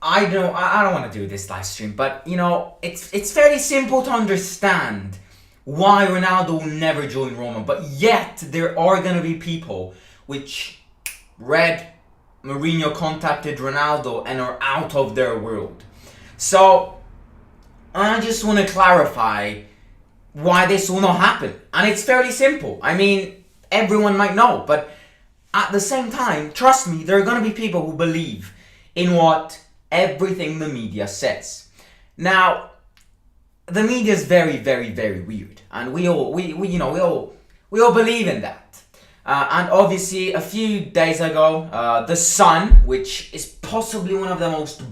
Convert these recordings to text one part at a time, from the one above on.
I don't want to do this live stream, but it's fairly simple to understand why Ronaldo will never join Roma. But yet there are gonna be people which read Mourinho contacted Ronaldo and are out of their world. So I just want to clarify why this will not happen, and it's fairly simple. I mean, everyone might know, but at the same time, trust me, there are gonna be people who believe in what everything the media says. Now, the media is very, very, very weird, and we all believe in that. And obviously, a few days ago, The Sun, which is possibly one of the most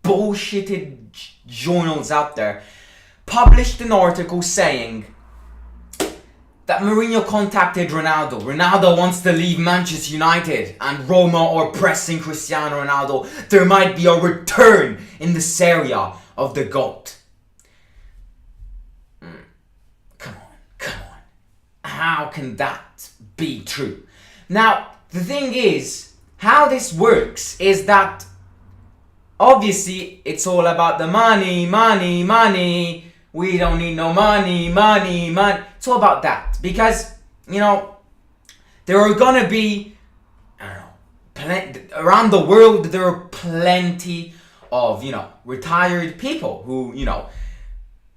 bullshitted journals out there, published an article saying that Mourinho contacted Ronaldo. Ronaldo wants to leave Manchester United and Roma are pressing Cristiano Ronaldo. There might be a return in the Serie A of the GOAT. Come on. How can that be true? Now, the thing is, how this works is that obviously it's all about the money. We don't need no money. It's all about that. Because, there are gonna be, around the world, there are plenty of, retired people who,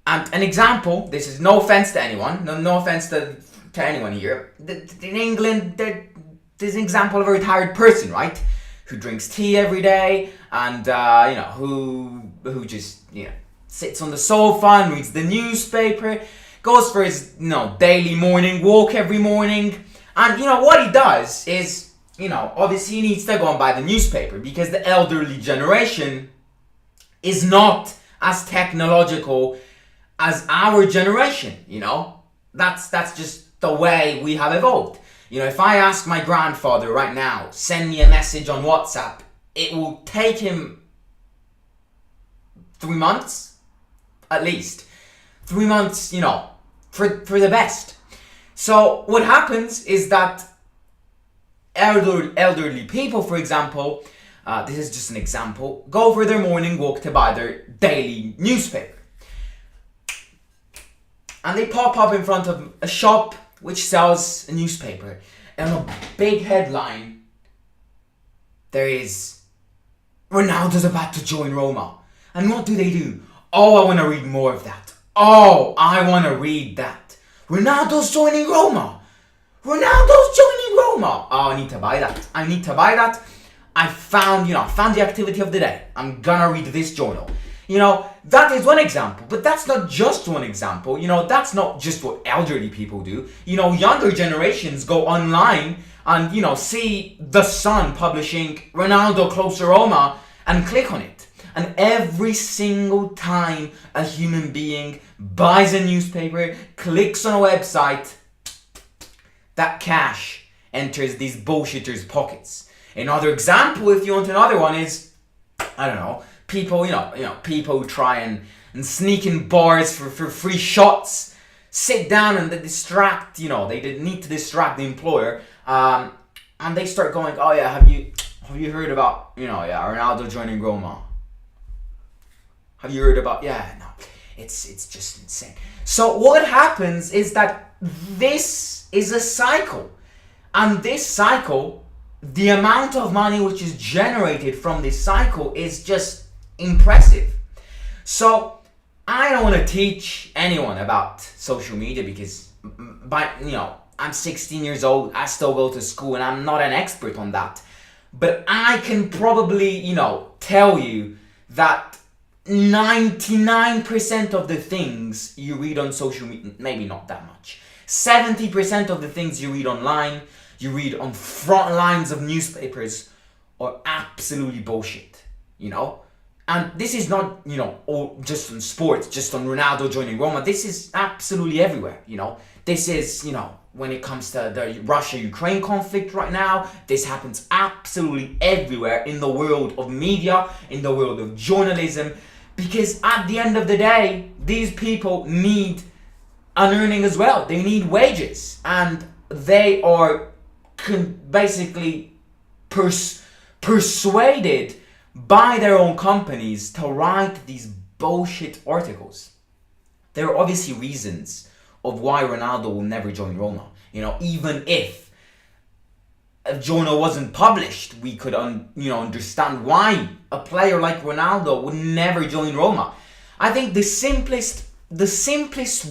and an example, this is no offense to anyone, no offense to anyone here. In England, there's an example of a retired person, right? Who drinks tea every day and, who just, sits on the sofa and reads the newspaper, goes for his, daily morning walk every morning. And, what he does is, obviously he needs to go and buy the newspaper because the elderly generation is not as technological as our generation, That's just the way we have evolved. If I ask my grandfather right now, send me a message on WhatsApp, it will take him 3 months. At least 3 months, for the best. So what happens is that elderly people, for example, this is just an example, go for their morning walk to buy their daily newspaper. And they pop up in front of a shop which sells a newspaper. And on a big headline, there is, Ronaldo's about to join Roma. And what do? Oh, I want to read more of that. Oh, I want to read that. Ronaldo's joining Roma. Oh, I need to buy that. I found the activity of the day. I'm gonna read this journal. That is one example, but that's not just one example. That's not just what elderly people do. Younger generations go online and, see The Sun publishing Ronaldo close to Roma and click on it. And every single time a human being buys a newspaper, clicks on a website, that cash enters these bullshitters' pockets. Another example, if you want another one, is, people, people try and sneak in bars for free shots, sit down and they distract, they need to distract the employer, and they start going, oh yeah, have you heard about, Ronaldo joining Roma? Have you heard about? Yeah, no, it's just insane. So what happens is that this is a cycle, and this cycle, the amount of money which is generated from this cycle is just impressive. So I don't want to teach anyone about social media because, I'm 16 years old. I still go to school, and I'm not an expert on that. But I can probably, tell you that 99% of the things you read on social media, maybe not that much, 70% of the things you read online, you read on front lines of newspapers, are absolutely bullshit, And this is not, all just on sports, just on Ronaldo joining Roma. This is absolutely everywhere, This is, when it comes to the Russia-Ukraine conflict right now, this happens absolutely everywhere in the world of media, in the world of journalism, because at the end of the day, these people need an earning as well. They need wages, and they are basically persuaded by their own companies to write these bullshit articles. There are obviously reasons of why Ronaldo will never join Roma. Even if a journal wasn't published, we could understand why a player like Ronaldo would never join Roma. I think the simplest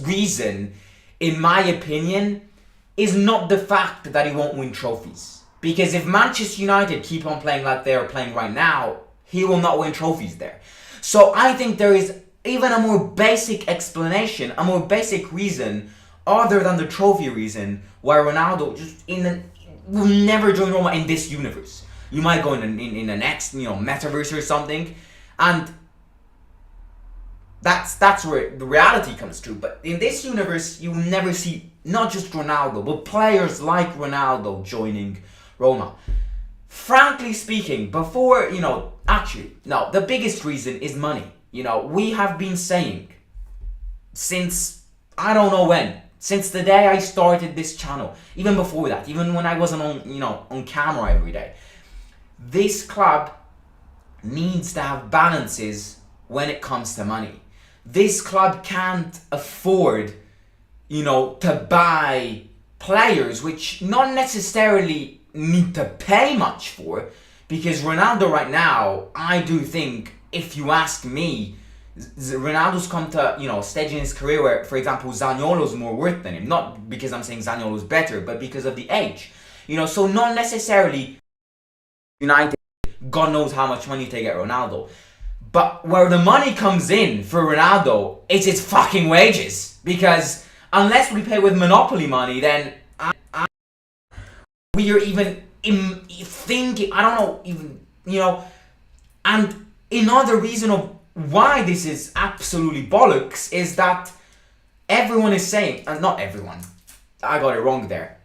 reason, in my opinion, is not the fact that he won't win trophies. Because if Manchester United keep on playing like they are playing right now, he will not win trophies there. So I think there is even a more basic explanation, a more basic reason, other than the trophy reason, why Ronaldo will never join Roma in this universe. You might go in the next, metaverse or something, and that's where the reality comes true. But in this universe, you will never see not just Ronaldo, but players like Ronaldo joining Roma. Frankly speaking, the biggest reason is money. We have been saying since I don't know when, since the day I started this channel, even before that, even when I wasn't on camera every day, this club needs to have balances when it comes to money. This club can't afford, to buy players which not necessarily need to pay much for, because Ronaldo right now, I do think, if you ask me, Ronaldo's come to a stage in his career where, for example, Zaniolo's more worth than him. Not because I'm saying Zaniolo's better, but because of the age. So not necessarily United, God knows how much money to get Ronaldo. But where the money comes in for Ronaldo, it's his fucking wages. Because unless we pay with monopoly money, then we are even thinking, I don't know, even, and another reason of why this is absolutely bollocks is that everyone is saying, and not everyone, I got it wrong there,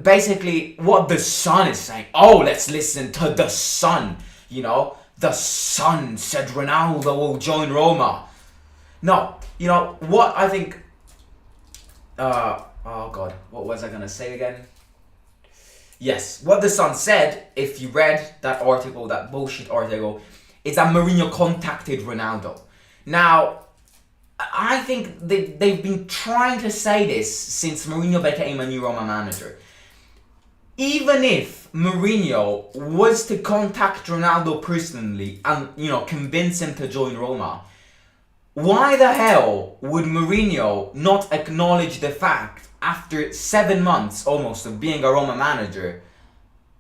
basically what the Sun is saying. Oh, let's listen to the Sun, the Sun said Ronaldo will join Roma. No, what I think, oh god, what was I gonna say again? Yes, what the Sun said, if you read that article, that bullshit article, is that Mourinho contacted Ronaldo. Now, I think they've been trying to say this since Mourinho became a new Roma manager. Even if Mourinho was to contact Ronaldo personally and, convince him to join Roma, why the hell would Mourinho not acknowledge the fact, after 7 months almost of being a Roma manager,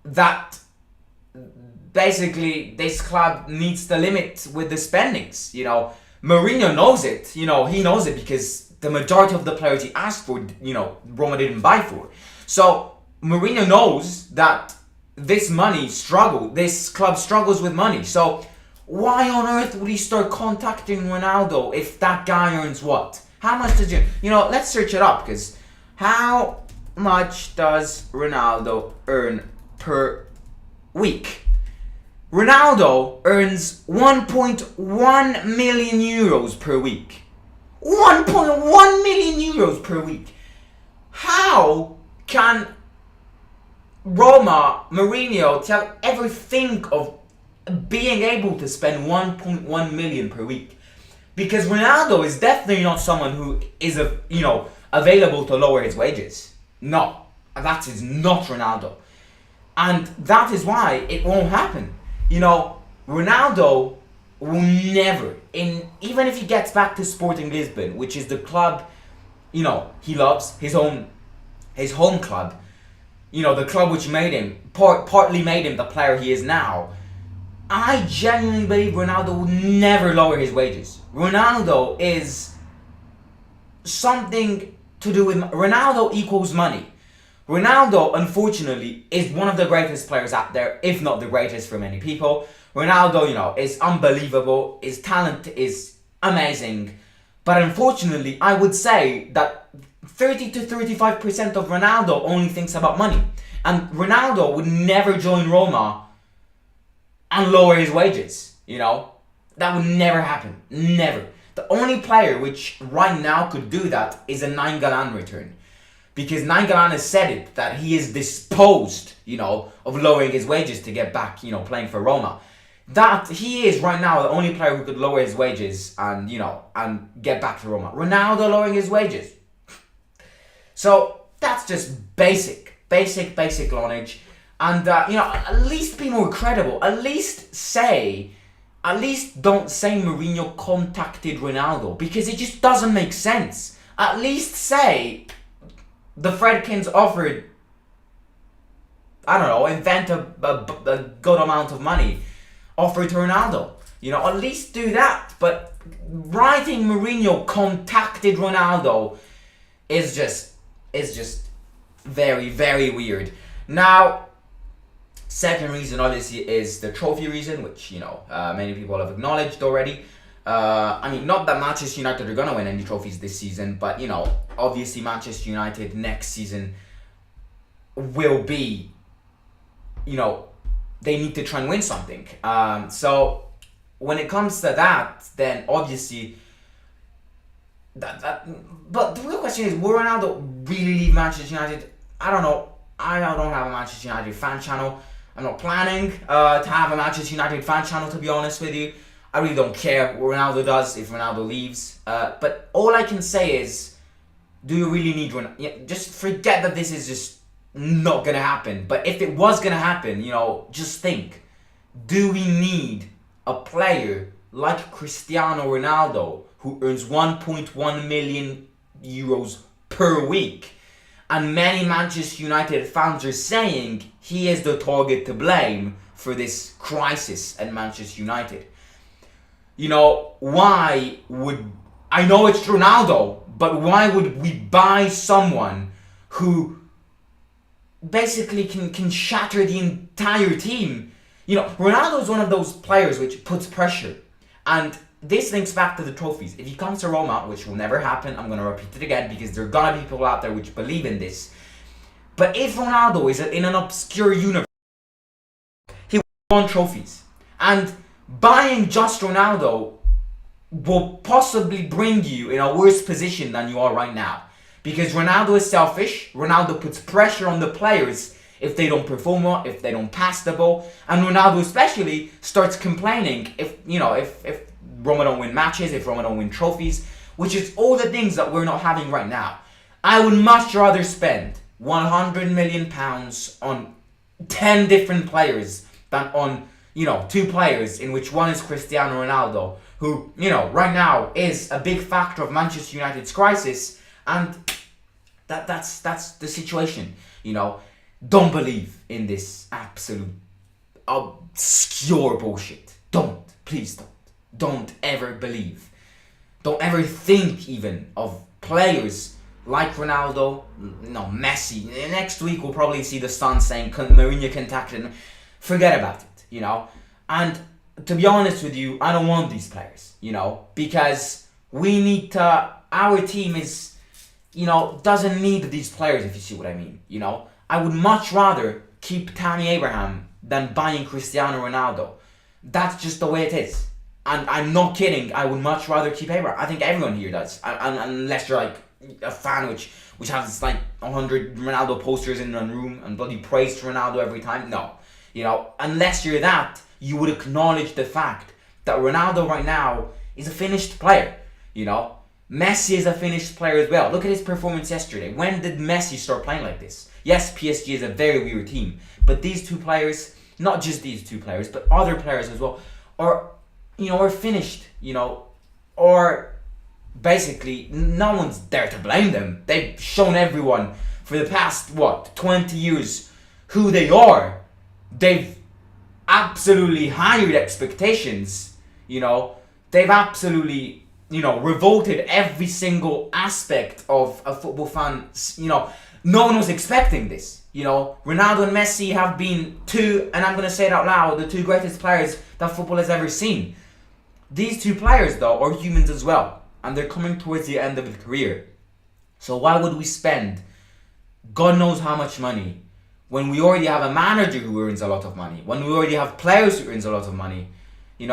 that basically this club needs to limit with the spendings? Mourinho knows it. He knows it because the majority of the players he asked for, Roma didn't buy for. So Mourinho knows that this club struggles with money. So why on earth would he start contacting Ronaldo if that guy earns what? How much does let's search it up, because how much does Ronaldo earn per week? Ronaldo earns 1.1 million euros per week. 1.1 million euros per week. How can Mourinho ever think of being able to spend 1.1 million per week? Because Ronaldo is definitely not someone who is available to lower his wages. No, that is not Ronaldo. And that is why it won't happen. Ronaldo will never, even if he gets back to Sporting Lisbon, which is the club, he loves, his home club, the club which made him, partly made him the player he is now. I genuinely believe Ronaldo will never lower his wages. Ronaldo is something to do with, Ronaldo equals money. Ronaldo, unfortunately, is one of the greatest players out there, if not the greatest for many people. Ronaldo, is unbelievable. His talent is amazing. But unfortunately, I would say that 30 to 35% of Ronaldo only thinks about money. And Ronaldo would never join Roma and lower his wages, That would never happen. Never. The only player which right now could do that is a Nainggolan return. because Nainggolan has said it, that he is disposed, of lowering his wages to get back, playing for Roma. That he is right now the only player who could lower his wages and, and get back to Roma. Ronaldo lowering his wages. So that's just basic knowledge. And, at least be more credible. At least don't say Mourinho contacted Ronaldo, because it just doesn't make sense. At least say the Fredkins offered, I don't know, invent a good amount of money, offered to Ronaldo. At least do that. But writing Mourinho contacted Ronaldo is just very, very weird. Now, second reason obviously is the trophy reason, which many people have acknowledged already. Not that Manchester United are gonna win any trophies this season, but obviously Manchester United next season will be, they need to try and win something. So when it comes to that, then obviously but the real question is, will Ronaldo really leave Manchester United? I don't know. I don't have a Manchester United fan channel. I'm not planning to have a Manchester United fan channel, to be honest with you. I really don't care what Ronaldo does if Ronaldo leaves. But all I can say is, do you really need Ronaldo? Just forget that this is just not going to happen. But if it was going to happen, just think. Do we need a player like Cristiano Ronaldo, who earns 1.1 million euros per week? And many Manchester United fans are saying he is the target to blame for this crisis at Manchester United. Why would... I know it's Ronaldo, but why would we buy someone who basically can shatter the entire team? Ronaldo is one of those players which puts pressure. And this links back to the trophies. If he comes to Roma, which will never happen, I'm going to repeat it again because there are going to be people out there which believe in this. But if Ronaldo is in an obscure universe, he will win trophies. And buying just Ronaldo will possibly bring you in a worse position than you are right now. Because Ronaldo is selfish. Ronaldo puts pressure on the players if they don't perform well, if they don't pass the ball. And Ronaldo especially starts complaining if Roma don't win matches, if Roma don't win trophies, which is all the things that we're not having right now. I would much rather spend £100 million on 10 different players than on, 2 players, in which one is Cristiano Ronaldo, who, right now is a big factor of Manchester United's crisis, and that's the situation, Don't believe in this absolute obscure bullshit. Please don't. Don't ever believe. Don't ever think even of players like Ronaldo, Messi. Next week we'll probably see the Sun saying Mourinho contacted him. Forget about it, And to be honest with you, I don't want these players, because we need to... Our team is, doesn't need these players, if you see what I mean, I would much rather keep Tammy Abraham than buying Cristiano Ronaldo. That's just the way it is. And I'm not kidding, I would much rather keep Abraham. I think everyone here does. Unless you're like a fan which has like 100 Ronaldo posters in one room and bloody praise Ronaldo every time. No. Unless you're that, you would acknowledge the fact that Ronaldo right now is a finished player. Messi is a finished player as well. Look at his performance yesterday. When did Messi start playing like this? Yes, PSG is a very weird team. But these two players, not just these two players, but other players as well, are finished, or basically no one's there to blame them. They've shown everyone for the past, 20 years who they are. They've absolutely hired expectations, they've absolutely, revolted every single aspect of a football fan. No one was expecting this. Ronaldo and Messi have been two, and I'm going to say it out loud, the two greatest players that football has ever seen. These two players, though, are humans as well, and they're coming towards the end of their career. So why would we spend God knows how much money when we already have a manager who earns a lot of money, when we already have players who earns a lot of money? We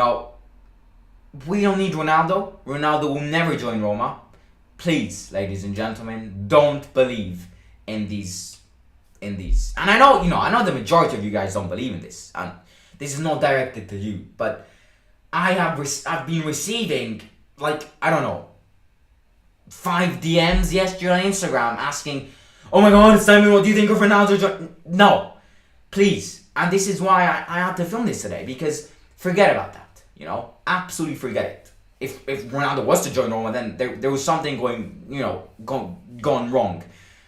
don't need Ronaldo. Ronaldo will never join Roma. Please, ladies and gentlemen, don't believe in these and I know the majority of you guys don't believe in this, and this is not directed to you, but I've been receiving, like, I don't know, 5 DMs yesterday on Instagram asking, oh my god, Simon, what do you think of Ronaldo? No, please. And this is why I had to film this today, because forget about that, absolutely forget it. If Ronaldo was to join Roma, then there was something gone wrong.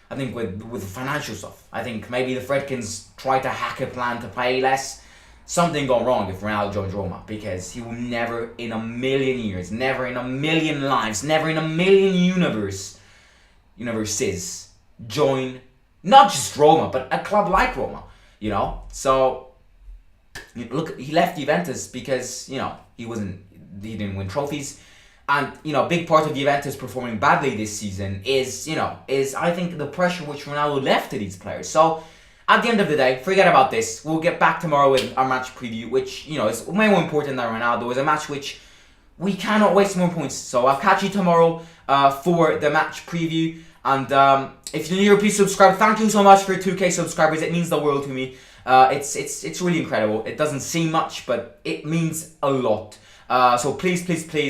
I think with financial stuff. I think maybe the Fredkins tried to hack a plan to pay less. Something gone wrong if Ronaldo joins Roma, because he will never in a million years, never in a million lives, never in a million universes join not just Roma, but a club like Roma. So look, he left Juventus because he didn't win trophies. And, big part of Juventus performing badly this season is I think the pressure which Ronaldo left to these players. So, at the end of the day, forget about this. We'll get back tomorrow with our match preview, which, is way more important than Ronaldo. It's a match which we cannot waste more points. So, I'll catch you tomorrow for the match preview. And if you're new, please subscribe. Thank you so much for 2K subscribers. It means the world to me. It's really incredible. It doesn't seem much, but it means a lot. So please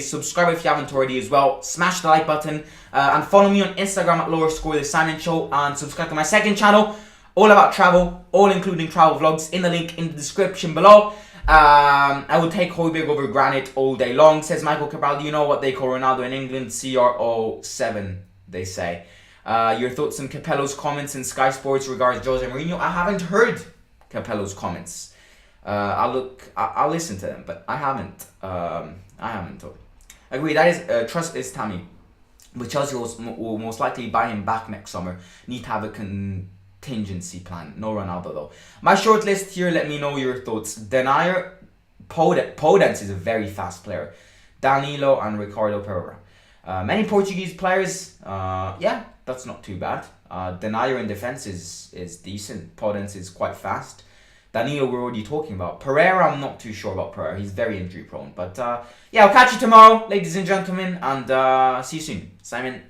subscribe if you haven't already as well. Smash the like button and follow me on Instagram at _the Simon Show, and subscribe to my second channel, all about travel, all including travel vlogs, in the link in the description below. I will take Højbjerg over Granit all day long, says Michael Cabral. Do you know what they call Ronaldo in England? CR07, they say. Your thoughts on Capello's comments in Sky Sports regards Jose Mourinho? I haven't heard Capello's comments. I'll listen to them, but I haven't. Agree. That is trust is Tammy, but Chelsea will most likely buy him back next summer. Need to have a contingency plan. No Ronaldo though. My short list here. Let me know your thoughts. Denier, Podence is a very fast player. Danilo and Ricardo Pereira. Many Portuguese players. Yeah, that's not too bad. Denier in defense is decent. Podence is quite fast. Danilo we're already talking about. Pereira, I'm not too sure about Pereira. He's very injury prone. But yeah, I'll catch you tomorrow, ladies and gentlemen, and see you soon. Simon.